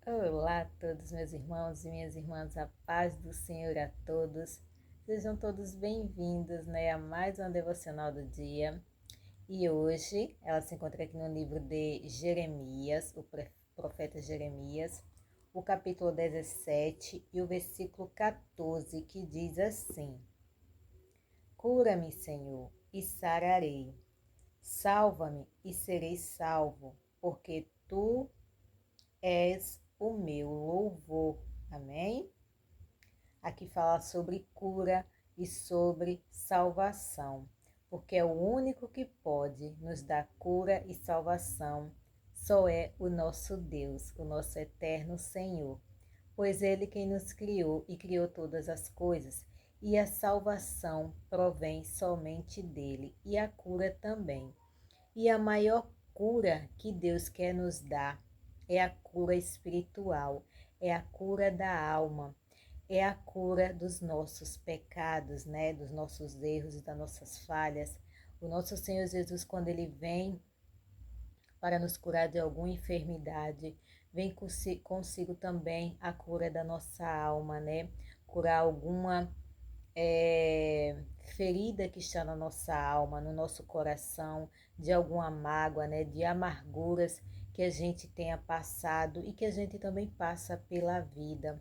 Olá a todos, meus irmãos e minhas irmãs, a paz do Senhor a todos. Sejam todos bem-vindos, a mais uma devocional do dia. E hoje ela se encontra aqui no livro de Jeremias, o profeta Jeremias, o capítulo 17 e o versículo 14, que diz assim: Cura-me, Senhor, e sararei. Salva-me e serei salvo, porque tu és o meu louvor. Amém? Aqui fala sobre cura e sobre salvação, porque é o único que pode nos dar cura e salvação. Só é o nosso Deus, o nosso eterno Senhor, pois Ele quem nos criou e criou todas as coisas, e a salvação provém somente dele, e a cura também. E a maior cura que Deus quer nos dar é a cura espiritual, é a cura da alma, é a cura dos nossos pecados, dos nossos erros e das nossas falhas. O nosso Senhor Jesus, quando Ele vem para nos curar de alguma enfermidade, vem consigo também a cura da nossa alma, Curar alguma ferida que está na nossa alma, no nosso coração, de alguma mágoa, de amarguras que a gente tenha passado e que a gente também passa pela vida.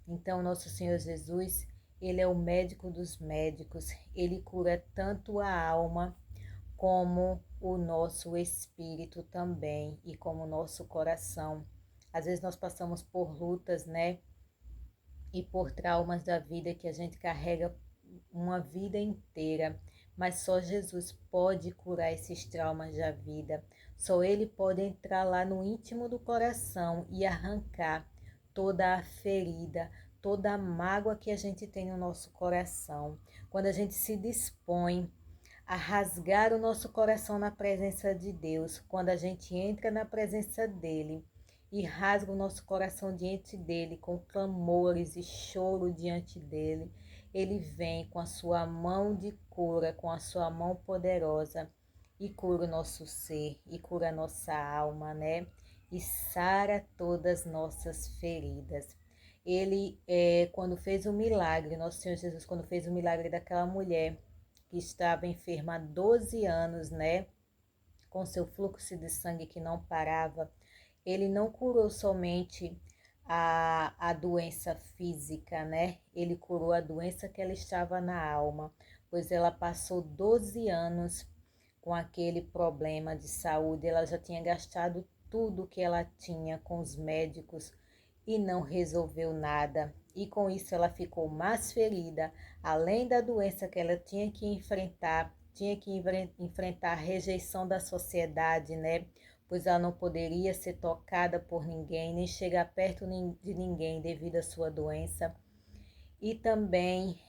Então, nosso Senhor Jesus, Ele é o médico dos médicos, Ele cura tanto a alma como o nosso espírito também e como o nosso coração. Às vezes nós passamos por lutas, e por traumas da vida que a gente carrega uma vida inteira, mas só Jesus pode curar esses traumas da vida. Só Ele pode entrar lá no íntimo do coração e arrancar toda a ferida, toda a mágoa que a gente tem no nosso coração. Quando a gente se dispõe a rasgar o nosso coração na presença de Deus, quando a gente entra na presença dEle, e rasga o nosso coração diante dele, com clamores e choro diante dele. Ele vem com a sua mão de cura, com a sua mão poderosa, e cura o nosso ser, e cura a nossa alma, E sara todas as nossas feridas. Ele, quando fez o milagre, nosso Senhor Jesus, quando fez o milagre daquela mulher que estava enferma há 12 anos, com seu fluxo de sangue que não parava, ele não curou somente a doença física, Ele curou a doença que ela estava na alma, pois ela passou 12 anos com aquele problema de saúde, ela já tinha gastado tudo que ela tinha com os médicos e não resolveu nada. E com isso ela ficou mais ferida, além da doença que ela tinha que enfrentar a rejeição da sociedade, Pois ela não poderia ser tocada por ninguém, nem chegar perto de ninguém devido à sua doença. E também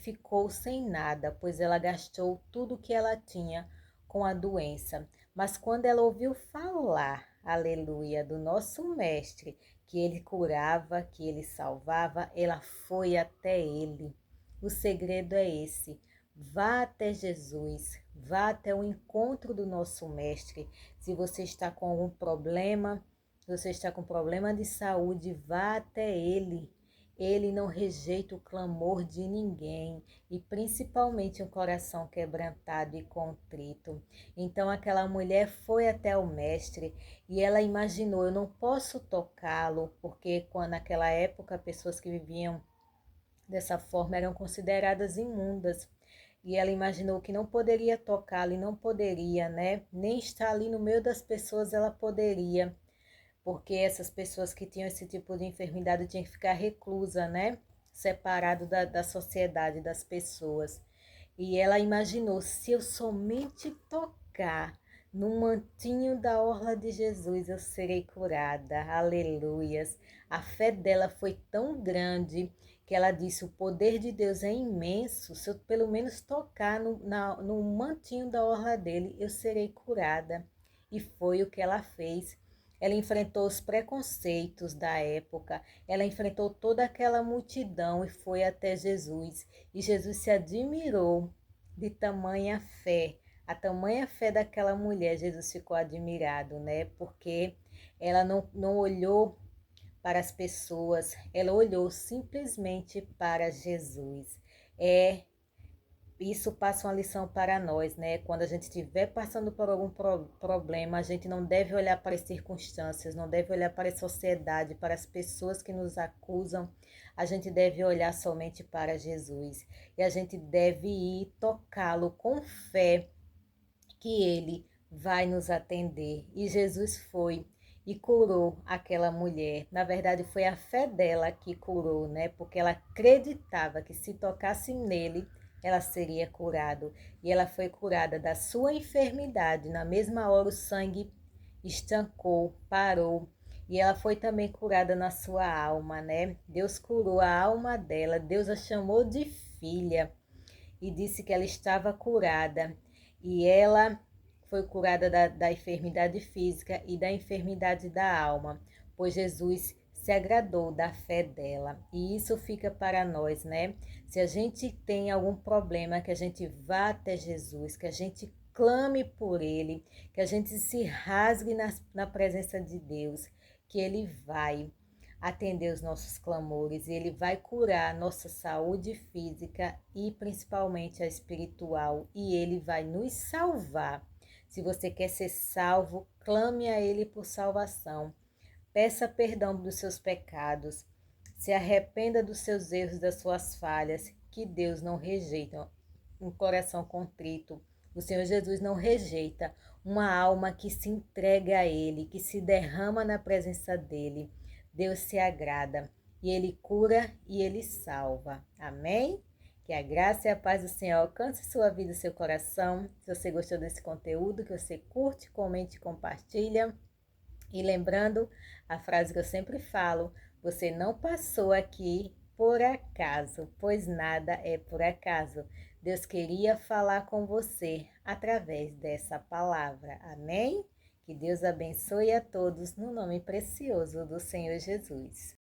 ficou sem nada, pois ela gastou tudo que ela tinha com a doença. Mas quando ela ouviu falar, aleluia, do nosso mestre, que ele curava, que ele salvava, ela foi até ele. O segredo é esse: vá até Jesus, vá até o encontro do nosso mestre. Se você está com algum problema, se você está com problema de saúde, vá até ele. Ele não rejeita o clamor de ninguém, e principalmente um coração quebrantado e contrito. Então aquela mulher foi até o mestre e ela imaginou: eu não posso tocá-lo, porque naquela época pessoas que viviam dessa forma eram consideradas imundas. E ela imaginou que não poderia tocá-lo e não poderia, nem estar ali no meio das pessoas ela poderia, porque essas pessoas que tinham esse tipo de enfermidade tinham que ficar reclusa, Separado da sociedade, das pessoas. E ela imaginou: se eu somente tocar no mantinho da orla de Jesus, eu serei curada. Aleluias. A fé dela foi tão grande que ela disse: o poder de Deus é imenso. Se eu pelo menos tocar no mantinho da orla dele, eu serei curada. E foi o que ela fez. Ela enfrentou os preconceitos da época, ela enfrentou toda aquela multidão e foi até Jesus. E Jesus se admirou de tamanha fé, a tamanha fé daquela mulher. Jesus ficou admirado, Porque ela não olhou para as pessoas, ela olhou simplesmente para Jesus. É Isso passa uma lição para nós, né? Quando a gente estiver passando por algum problema, a gente não deve olhar para as circunstâncias, não deve olhar para a sociedade, para as pessoas que nos acusam. A gente deve olhar somente para Jesus. E a gente deve ir tocá-lo com fé, que ele vai nos atender. E Jesus foi e curou aquela mulher. Na verdade, foi a fé dela que curou, né? Porque ela acreditava que se tocasse nele, ela seria curada. E ela foi curada da sua enfermidade. Na mesma hora, o sangue estancou, parou. E ela foi também curada na sua alma, né? Deus curou a alma dela. Deus a chamou de filha e disse que ela estava curada. E ela foi curada da enfermidade física e da enfermidade da alma, pois Jesus se agradou da fé dela. E isso fica para nós, né? Se a gente tem algum problema, que a gente vá até Jesus, que a gente clame por Ele, que a gente se rasgue na presença de Deus, que Ele vai atender os nossos clamores e Ele vai curar nossa saúde física e principalmente a espiritual, e Ele vai nos salvar. Se você quer ser salvo, clame a Ele por salvação. Peça perdão dos seus pecados. Se arrependa dos seus erros, das suas falhas, que Deus não rejeita um coração contrito. O Senhor Jesus não rejeita uma alma que se entrega a Ele, que se derrama na presença dEle. Deus se agrada e Ele cura e Ele salva. Amém? Que a graça e a paz do Senhor alcance sua vida e seu coração. Se você gostou desse conteúdo, que você curte, comente e compartilha. E lembrando a frase que eu sempre falo, você não passou aqui por acaso, pois nada é por acaso. Deus queria falar com você através dessa palavra. Amém? Que Deus abençoe a todos no nome precioso do Senhor Jesus.